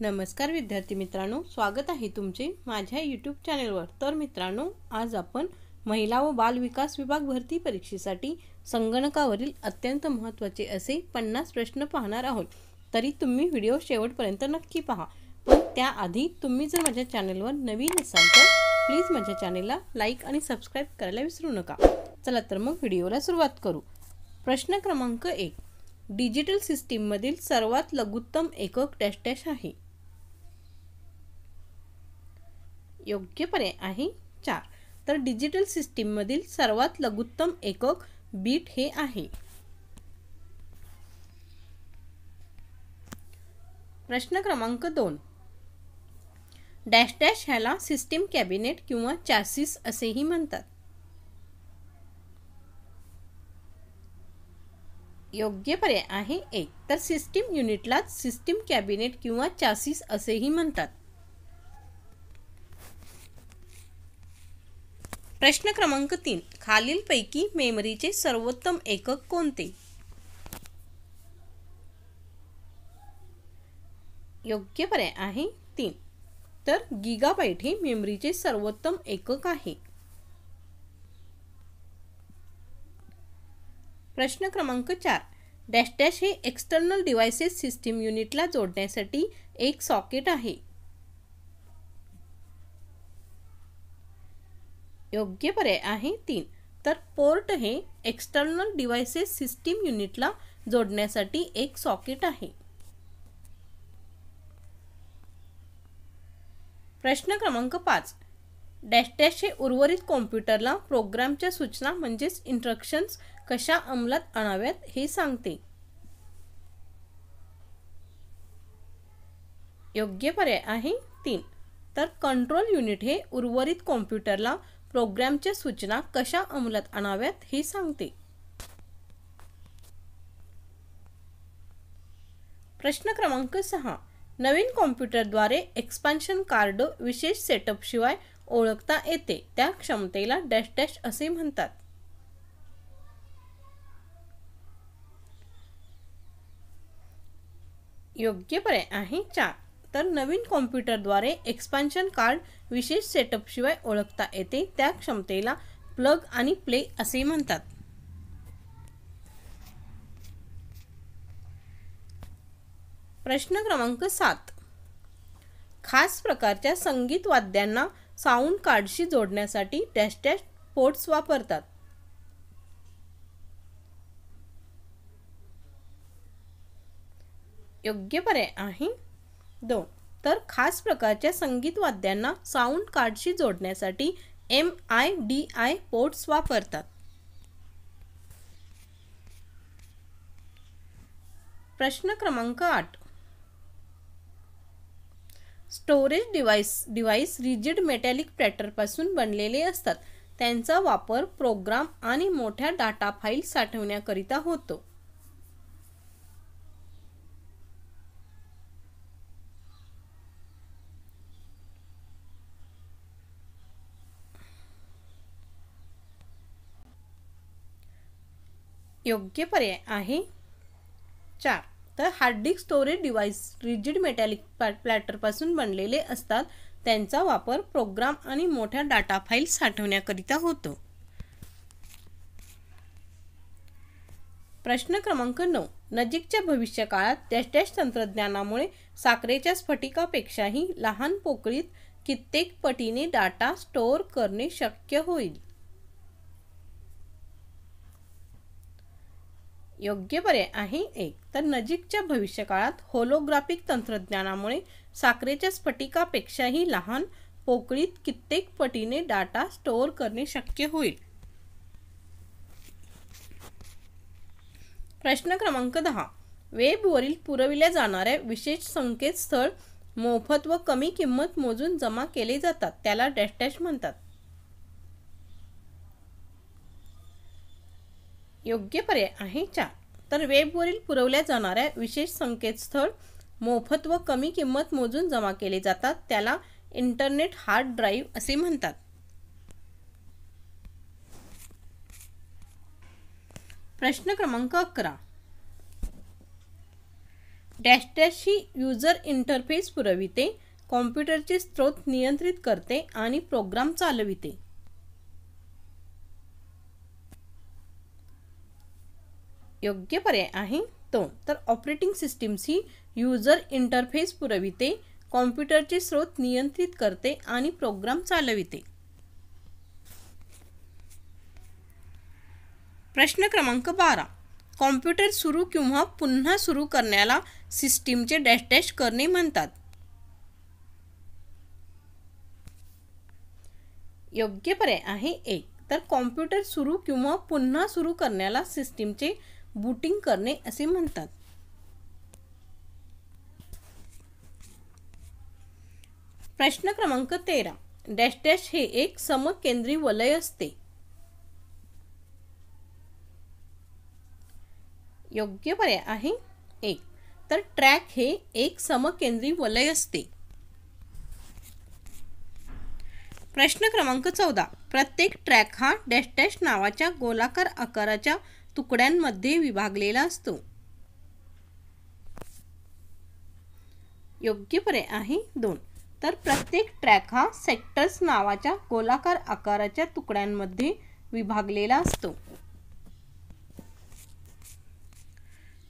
नमस्कार विद्यार्थी मित्रांनो, स्वागत आहे तुमचे माझ्या यूट्यूब चॅनलवर। तर मित्रांनो, आज आपण महिला व बाल विकास विभाग भरती परीक्षेसाठी संगणकावरील अत्यंत महत्त्वाचे असे 50 प्रश्न पाहणार आहोत। तरी तुम्ही व्हिडिओ शेवटपर्यंत नक्की पहा। पण त्याआधी तुम्ही जर माझ्या चॅनलवर नवीन असाल तर प्लीज माझ्या चॅनलला लाईक आणि सबस्क्राइब करायला विसरू नका। चला तर मग व्हिडिओला सुरुवात करू। प्रश्न क्रमांक 1, डिजिटल सिस्टीम मधील सर्वात लघुत्तम एकक डॅश डॅश आहे। योग्य पर्याय आहे 4। तर डिजिटल सिस्टीम मधील सर्वात लघुत्तम एकक बीट हे आहे। प्रश्न क्रमांक 2, डॅश डॅश ह्याला सिस्टीम कॅबिनेट किंवा चॅसिस असेही म्हणतात। योग्य पर्याय आहे 1। तर सिस्टीम युनिटला सिस्टीम कॅबिनेट किंवा चॅसिस असेही म्हणतात। प्रश्न क्रमांक 3, खालीलपैकी मेमरीचे सर्वोत्तम एकक कोणते? योग्य पर्याय आहे 3। तर गीगाबाइट हे मेमरीचे सर्वोत्तम एकक आहे। प्रश्न क्रमांक 4, डॅश डॅश हे एक्सटर्नल डिव्हाइसेस सिस्टीम युनिटला जोडण्यासाठी एक सॉकेट आहे। योग्य पर्याय आहे 3। तर पोर्ट हे एक्सटर्नल डिव्हाइसेस सिस्टीम युनिटला जोडण्यासाठी एक सॉकेट आहे। प्रश्न क्रमांक 5, डॅश डॅश हे उर्वरित कॉम्प्युटरला प्रोग्रामच्या सूचना म्हणजेच इन्स्ट्रक्शन्स कशा अंमलात आणाव्यात हे सांगते। योग्य पर्याय आहे 3। तर कंट्रोल युनिट हे उर्वरित कॉम्प्युटरला प्रोग्रामच्या सूचना कशा अंमलात आणाव्यात हे सांगते। प्रश्न क्रमांक 6, नवीन कॉम्प्युटरद्वारे एक्सपान्शन कार्ड विशेष सेटअप शिवाय ओळखता येते त्या क्षमतेला डॅश डॅश असे म्हणतात। योग्य पर्याय आहे 4। तर नवीन कॉम्प्युटरद्वारे एक्सपान्शन कार्ड विशेष सेटअप शिवाय ओळखता येते त्या क्षमतेला प्लग आणि प्ले असे म्हणतात। प्रश्न क्रमांक 7, खास प्रकारच्या संगीत वाद्यांना साऊंड कार्डशी जोडण्यासाठी डॅश डॅश पोर्ट्स वापरतात। योग्य पर्याय आहे 2। तर खास प्रकारच्या संगीत वाद्यांना साऊंड कार्डशी जोडण्यासाठी MIDI पोर्ट्स वापरतात। प्रश्न क्रमांक 8, स्टोरेज डिव्हाइस रिजिड मेटॅलिक प्लॅटरपासून बनलेले असतात। त्यांचा वापर प्रोग्राम आणि मोठ्या डाटा फाईल साठवण्याकरिता होतो। योग्य पर्याय आहे 4। तर hard disk storage device rigid metallic प्लॅटरपासून बनलेले असतात। त्यांचा वापर प्रोग्राम आणि मोठ्या डाटा फाईल साठवण्याकरिता होतो। प्रश्न क्रमांक 9, नजीकच्या भविष्यकाळात डॅश डॅश तंत्रज्ञानामुळे साखरेच्या स्फटिकापेक्षाही लहान पोकळीत कित्येक पटीने डाटा स्टोअर करणे शक्य होईल। योग्य पर्याय आहे 1। तर नजीकच्या भविष्यकाळात होलोग्राफिक तंत्रज्ञानामुळे साखरेच्या स्फटिकापेक्षाही लहान पोकळीत कित्येक पटीने डाटा स्टोअर करणे शक्य होईल। प्रश्न क्रमांक 10, वेबवरील पुरविल्या जाणाऱ्या विशेष संकेतस्थळ मोफत व कमी किंमत मोजून जमा केले जातात त्याला डॅश डॅश म्हणतात। योग्य पर्याय आहे 4। तर वेबवरील पुरवल्या जाणाऱ्या विशेष संकेतस्थळ मोफत व कमी किंमत मोजून जमा केले जातात त्याला इंटरनेट हार्ड ड्राईव्ह असे म्हणतात। प्रश्न क्रमांक 11, डॅश डॅश ही यूजर इंटरफेस पुरविते, कॉम्प्युटरचे स्त्रोत नियंत्रित करते आणि प्रोग्राम चालविते. योग्य पर्याय आहे 2. तर ऑपरेटिंग सिस्टीम्स ही यूजर इंटरफेस पुरविते, कॉम्प्युटरचे स्त्रोत नियंत्रित करते आणि प्रोग्राम चालविते. प्रश्न क्रमांक 12. कॉम्प्युटर सुरू किंवा पुन्हा सुरू करण्याला सिस्टीमचे डॅश डॅश करणे म्हणतात. योग्य पर्याय आहे 1. तर कॉम्प्युटर सुरू किंवा पुन्हा सुरू करण्याला सिस्टीमचे बूटिंग करणे असे म्हणतात. प्रश्न क्रमांक 13. डॅश डॅश हे एक समकेंद्री वलय असते. योग्य पर्याय आहे 1. तर ट्रॅक हे एक समकेंद्री वलय असते. प्रश्न क्रमांक 14. प्रत्येक ट्रॅक हा डॅश डॅश नावाच्या गोलाकार आकाराच्या तुकड्यांमध्ये विभागलेला असतो. योग्य पर्याय आहे 2. तर प्रत्येक ट्रॅक हा सेक्टर्स नावाच्या गोलाकार आकाराच्या तुकड्यांमध्ये विभागलेला असतो.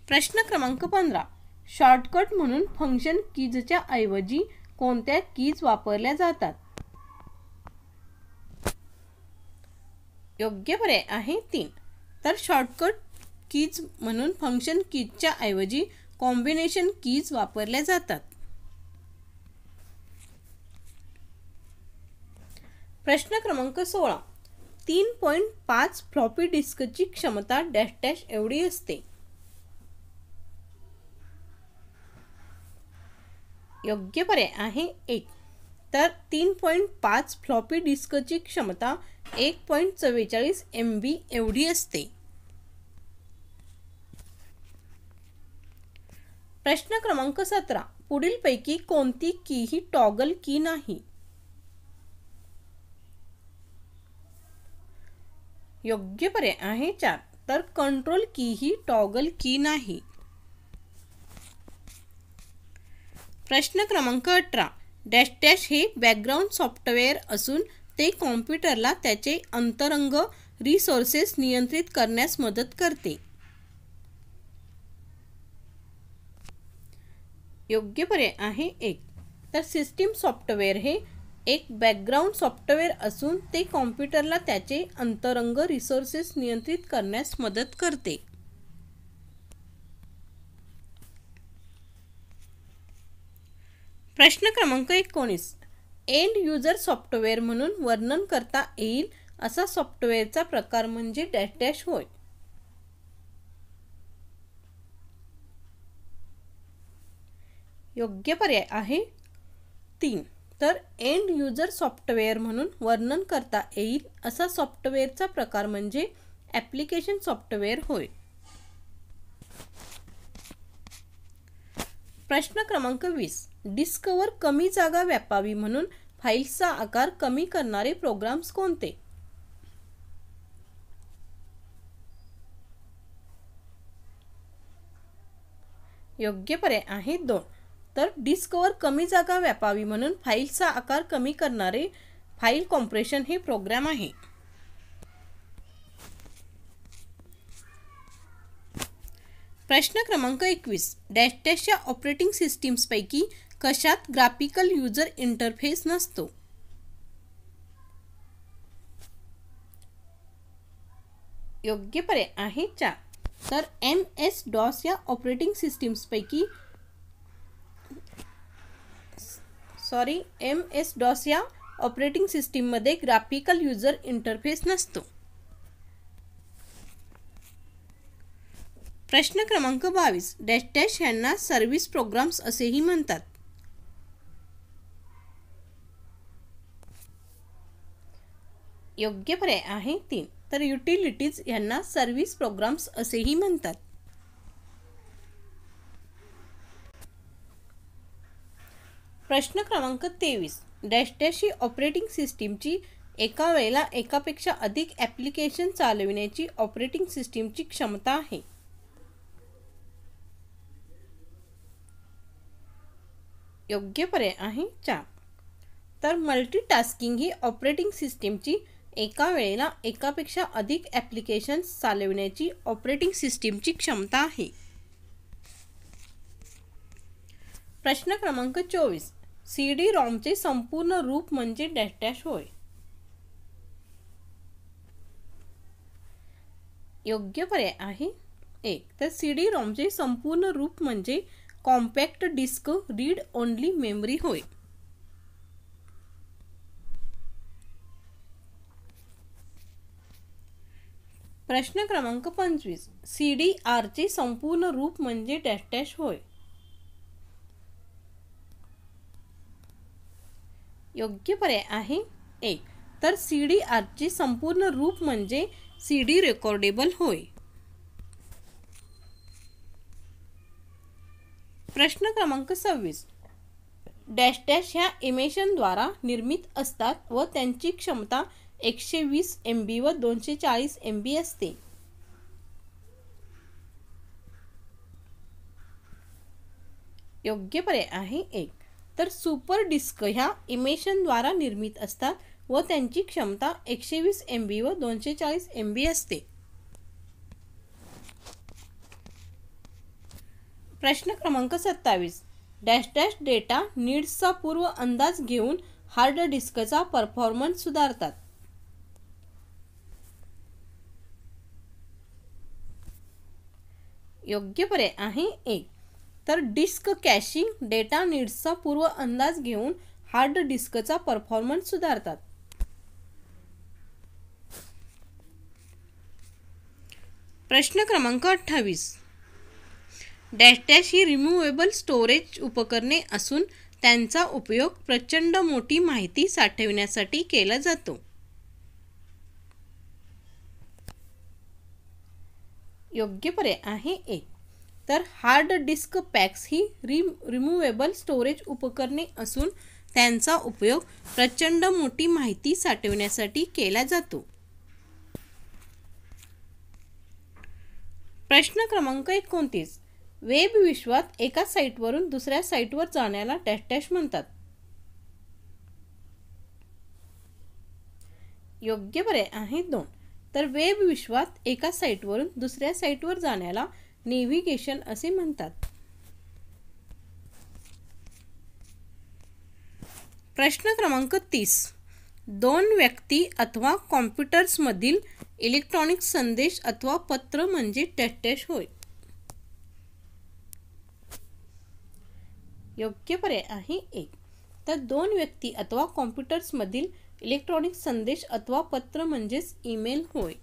प्रश्न क्रमांक 15. शॉर्टकट म्हणून फंक्शन कीजच्या ऐवजी कोणत्या कीज वापरल्या जातात. योग्य पर्याय आहे 3. तर शॉर्टकट कीज म्हणून फंक्शन कीजच्या ऐवजी कॉम्बिनेशन कीज वापरल्या जातात. प्रश्न क्रमांक 16. 3.5 फ्लॉपी डिस्कची क्षमता डॅश डॅश एवढी असते. योग्य पर्याय आहे 1. तर 3.5 फ्लॉपी डिस्कची क्षमता 1.44 MB एवढी असते. प्रश्न क्रमांक 17. पुढीलपैकी कोणती की ही टॉगल की नाही. योग्य पर्याय आहे 4. तर कंट्रोल की ही टॉगल की नाही. प्रश्न क्रमांक 18. डॅश डॅश हे बॅकग्राऊंड सॉफ्टवेअर असून ते कॉम्प्युटरला त्याचे अंतरंग रिसोर्सेस नियंत्रित करण्यास मदत करते. योग्य पर्याय आहे 1. तर सिस्टीम सॉफ्टवेअर हे एक बॅकग्राऊंड सॉफ्टवेअर असून ते कॉम्प्युटरला त्याचे अंतरंग रिसोर्सेस नियंत्रित करण्यास मदत करते. प्रश्न क्रमांक 19. एंड यूजर सॉफ्टवेअर म्हणून वर्णन करता येईल असा सॉफ्टवेअरचा प्रकार म्हणजे डॅश डॅश होय. योग्य पर्याय आहे 3. तर एंड यूजर सॉफ्टवेअर म्हणून वर्णन करता येईल असा सॉफ्टवेअरचा प्रकार म्हणजे ॲप्लिकेशन सॉफ्टवेअर होय. प्रश्न क्रमांक 20. डिस्कवर कमी जागा व्यापावी म्हणून फाईल्सचा आकार कमी करणारे प्रोग्राम्स कोणते. योग्य पर्याय आहे 2. तर डिस्कवर कमी जागा व्यापावी म्हणून फाईलचा आकार कमी करणारे फाईल कॉम्प्रेशन हे प्रोग्राम आहे. प्रश्न क्रमांक 21. डॅश डॅशच्या ऑपरेटिंग सिस्टीम्सपैकी कशात ग्राफिकल यूजर इंटरफेस नसतो. योग्य पर्याय आहे 4. तर MS-DOS या ऑपरेटिंग सिस्टीम्सपैकी MS-DOS या ऑपरेटिंग सिस्टीममध्ये ग्राफिकल यूजर इंटरफेस नसतो. प्रश्न क्रमांक 22. डॅश डॅश यांना सर्व्हिस प्रोग्राम्स असेही म्हणतात. योग्य पर्याय आहे 3. तर युटिलिटीज यांना सर्व्हिस प्रोग्राम्स असेही म्हणतात. प्रश्न क्रमांक 23. डॅश डॅश ही ऑपरेटिंग सिस्टीमची एका वेळेला एकापेक्षा अधिक ॲप्लिकेशन चालविण्याची ऑपरेटिंग सिस्टीमची क्षमता आहे. योग्य पर्याय आहे 4. तर मल्टीटास्किंग ही ऑपरेटिंग सिस्टीमची एका वेळेला एकापेक्षा अधिक ॲप्लिकेशन्स चालविण्याची ऑपरेटिंग सिस्टीमची क्षमता आहे. प्रश्न क्रमांक 24. CD रॉमचे संपूर्ण रूप म्हणजे डॅश डॅश होय. योग्य पर्याय आहे 1. तर CD रॉमचे संपूर्ण रूप म्हणजे compact disc read only memory होय. प्रश्न क्रमांक 25. CDR चे संपूर्ण रूप म्हणजे डॅश डॅश होय. योग्य पर्याय आहे 1. तर CDR चे संपूर्ण रूप म्हणजे CD रेकॉर्डेबल होय. प्रश्न क्रमांक 26. डॅश डॅश ह्या इमेशनद्वारा निर्मित असतात व त्यांची क्षमता 120 MB व 240 MB असते. योग्य पर्याय आहे 1. तर सुपर डिस्क ह्या इमेशनद्वारा निर्मित असतात व त्यांची क्षमता 120 MB व 240 MB असते. प्रश्न क्रमांक 27. डॅश डॅश डेटा नीड्सचा पूर्व अंदाज घेऊन हार्ड डिस्कचा परफॉर्मन्स सुधारतात. योग्य पर्याय आहे 1. तर डिस्क कॅशिंग डेटा नीड्सचा पूर्व अंदाज घेऊन हार्ड डिस्कचा परफॉर्मन्स सुधारतात. प्रश्न क्रमांक 28. डॅश डॅश ही रिमूव्हेबल स्टोरेज उपकरणे असून त्यांचा उपयोग प्रचंड मोठी माहिती साठवण्यासाठी केला जातो. योग्य पर्याय आहे 1. तर हार्ड डिस्क पॅक्स ही रिमूव्हेबल स्टोरेज उपकरणे असून त्यांचा उपयोग प्रचंड मोठी माहिती साठवण्यासाठी केला जातो. प्रश्न क्रमांक 29. वेब विश्वात एका साईटवरून दुसऱ्या साईटवर जाण्याला डॅश डॅश म्हणतात. योग्य पर्याय आहे 2. तर वेब विश्वात एका साईटवरून दुसऱ्या साईटवर जाण्याला नेव्हिगेशन असे म्हणतात. प्रश्न क्रमांक 30. 2 व्यक्ती अथवा कॉम्प्युटर्समधील इलेक्ट्रॉनिक संदेश अथवा पत्र म्हणजे डॅश डॅश होय. योग्य पर्याय आहे 1. तर 2 व्यक्ती अथवा कॉम्प्युटर्समधील इलेक्ट्रॉनिक संदेश अथवा पत्र म्हणजेच ईमेल होय.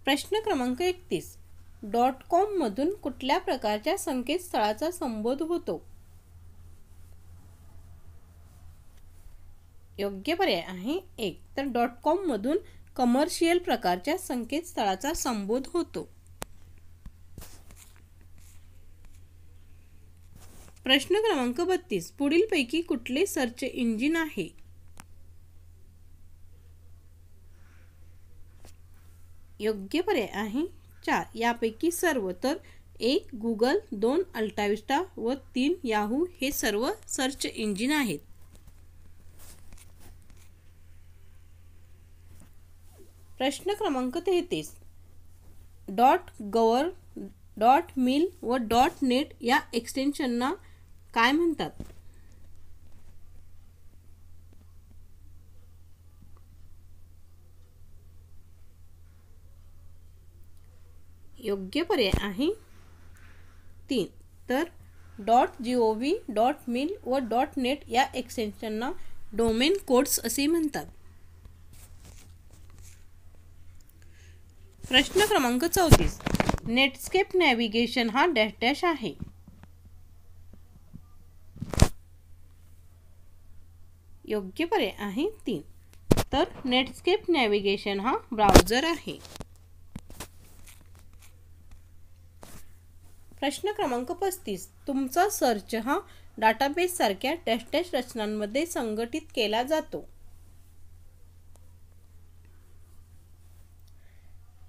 प्रश्न क्रमांक 31. .com मधून कुठल्या प्रकारच्या संकेतस्थळाचा संबोध होतो. योग्य पर्याय आहे 1. तर .com मधून कमर्शियल प्रकारच्या संकेतस्थळाचा संबोध होतो. प्रश्न क्रमांक 32. पुढीलपैकी कुठले सर्च इंजिन आहे. योग्य पर्याय आहे 4. यापैकी सर्व. तर 1 गुगल, 2 अल्टाविस्टा व 3 याहू हे सर्व सर्च इंजिन आहेत. प्रश्न क्रमांक 33. .gov, .mil व .net या एक्सटेन्शनना काय म्हणतात. योग्य पर्याय आहे 3. तर .gov, .mil व .net या एक्सटेन्शनना डोमेन कोड्स असे म्हणतात. प्रश्न क्रमांक 34. नेटस्केप नॅव्हिगेशन हा डॅश डॅश आहे. योग्य पर्याय आहे 3. तर नेटस्केप नॅव्हिगेशन हा ब्राउझर आहे. प्रश्न क्रमांक 35. तुमचा सर्च हा डाटाबेस सारख्या डॅश डॅश रचनांमध्ये संघटित केला जातो.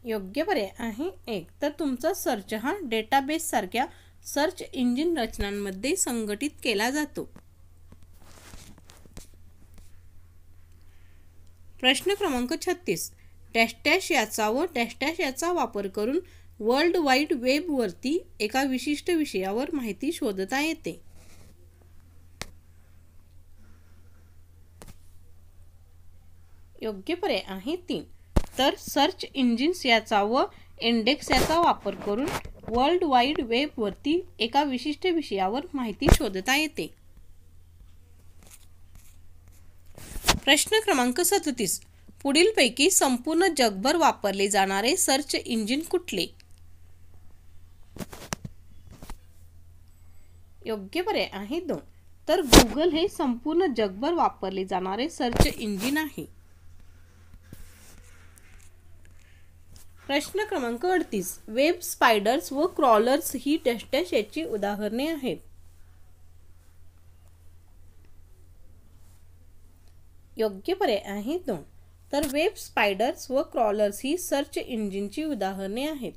योग्य पर्याय आहे 1. तर तुमचा सर्च हा डेटाबेस सारख्या सर्च इंजिन रचनांमध्ये संघटित केला जातो. प्रश्न क्रमांक 36. डॅश डॅश याचा व डॅश डॅश याचा वापर करून वर्ल्ड वाईड वेबवरती एका विशिष्ट विषयावर माहिती शोधता येते. योग्य पर्याय आहे 3. तर सर्च इंजिन्स याचा व इंडेक्स याचा वापर करून वर्ल्ड वाईड वेबवरती एका विशिष्ट विषयावर माहिती शोधता येते. प्रश्न क्रमांक 37. पुढीलपैकी संपूर्ण जगभर वापरले जाणारे सर्च इंजिन कुठले? योग्य पर्याय आहे 2. तर गुगल हे संपूर्ण जगभर वापरले जाणारे सर्च इंजिन आहे. प्रश्न क्रमांक 38. वेब स्पायडर्स व क्रॉलर्स ही डॅश डॅश याची उदाहरणे आहेत. योग्य पर्याय आहे 2. तर वेब स्पायडर्स व क्रॉलर्स ही सर्च इंजिनची उदाहरणे आहेत.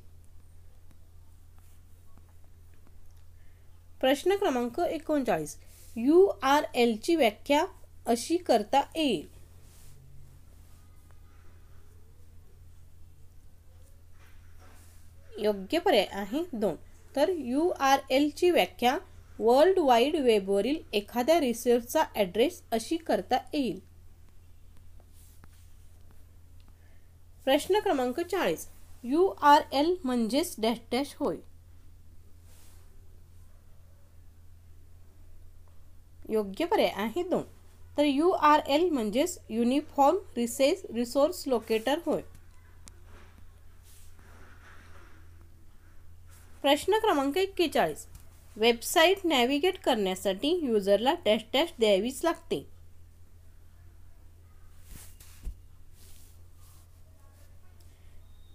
प्रश्न क्रमांक 39. URL ची व्याख्या अशी करता येईल. योग्य पर्याय आहे 2. तर URL ची व्याख्या वर्ल्ड वाईड वेबवरील एखाद्या रिसोर्सचा ॲड्रेस अशी करता येईल. प्रश्न क्रमांक 40. URL म्हणजेच डॅश डॅश होय. योग्य पर्याय आहे 2. तर URL म्हणजेच युनिफॉर्म रिसोर्स लोकेटर होय. प्रश्न क्रमांक 41. वेबसाईट नॅव्हिगेट करण्यासाठी युजरला डॅश डॅश द्यावीच लागते.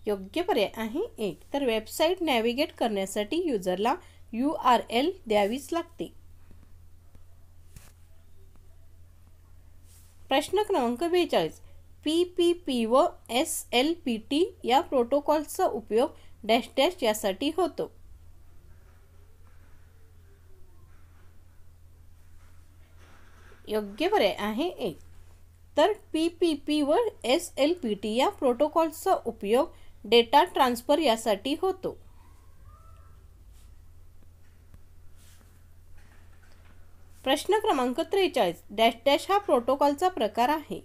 योग्य पर्याय आहे 1. तर वेबसाईट नॅव्हिगेट करण्यासाठी युजरला URL द्यावीच लागते. प्रश्न क्रमांक 42. PPP व SLPT या प्रोटोकॉलचा उपयोग डॅश डॅश यासाठी होतो. योग्य पर्याय आहे 1. तर PPP व SLPT या प्रोटोकॉलचा उपयोग डेटा ट्रान्सफर यासाठी होतो. प्रश्न क्रमांक 43. डॅश डॅश हा प्रोटोकॉलचा प्रकार आहे.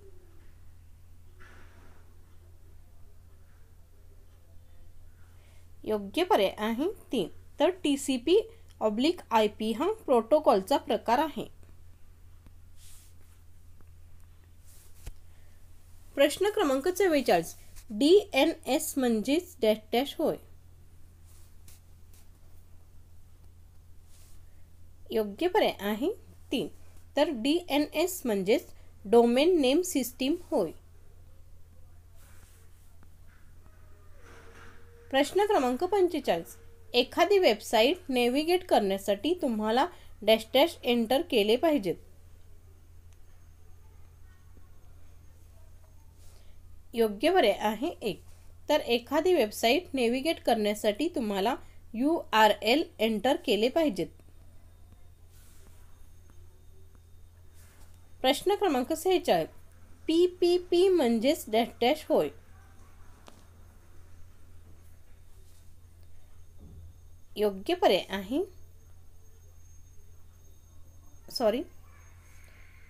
योग्य पर्याय आहे 3. तर TCP/IP हा प्रोटोकॉलचा प्रकार आहे. प्रश्न क्रमांक 44. DNS म्हणजेच डॅश डॅश होय. योग्य पर्याय आहे 3. तर DNS म्हणजेच डोमेन नेम सिस्टीम होय. प्रश्न क्रमांक 45. एखादी वेबसाईट नेव्हिगेट करण्यासाठी तुम्हाला डॅश डॅश एंटर केले पाहिजेत. योग्य पर्याय आहे 1. तर एखादी वेबसाईट नेव्हिगेट करण्यासाठी तुम्हाला URL एंटर केले पाहिजेत. प्रश्न क्रमांक 46. PPP म्हणजेच डॅश डॅश होय. योग्य पर्याय आहे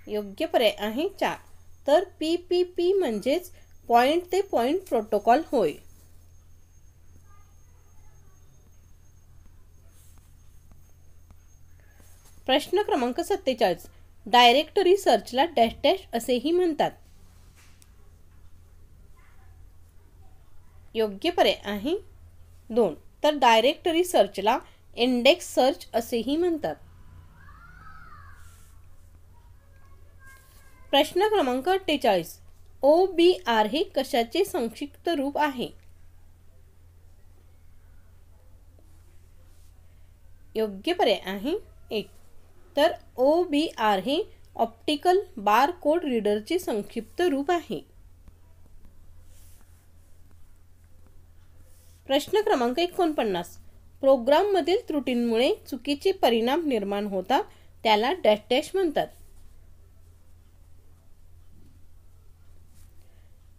योग्य पर्याय आहे 4. तर PPP म्हणजेच पॉइंट ते पॉइंट प्रोटोकॉल होय. प्रश्न क्रमांक 47. डायरेक्टरी सर्चला डॅश डॅश असेही म्हणतात. योग्य पर्याय आहे 2. तर डायरेक्टरी सर्चला इंडेक्स सर्च असेही म्हणतात. प्रश्न क्रमांक 48. OBR हे कशाचे संक्षिप्त रूप आहे? योग्य पर्याय आहे 1. तर OBR हे ऑप्टिकल बार कोड रीडरचे संक्षिप्त रूप आहे. प्रश्न क्रमांक 49. प्रोग्राममधील त्रुटींमुळे चुकीचे परिणाम निर्माण होतात त्याला डॅश डॅश म्हणतात.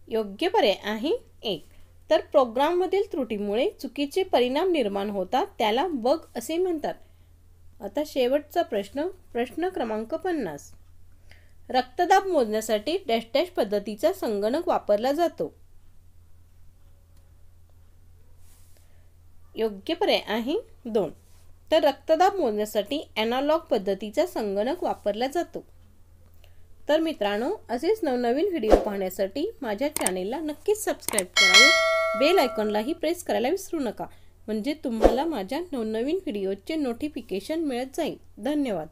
योग्य पर्याय आहे 1. तर प्रोग्राममधील त्रुटीमुळे चुकीचे परिणाम निर्माण होतात त्याला बग असे म्हणतात. आता शेवटचा प्रश्न क्रमांक 50. रक्तदाब मोजण्यासाठी डॅश डॅश पद्धतीचा संगणक वापरला जातो. योग्य पर्याय आहे 2. तर रक्तदाब मोजण्यासाठी ॲनालॉग पद्धतीचा संगणक वापरला जातो. तर मित्रांनो, असेच नवनवीन व्हिडिओ पाहण्यासाठी माझ्या चॅनेलला नक्कीच सबस्क्राईब करावे. बेल आयकॉनलाही प्रेस करायला विसरू नका, म्हणजे तुम्हाला माझ्या नवनवीन व्हिडिओचे नोटिफिकेशन मिळत जाईल. धन्यवाद.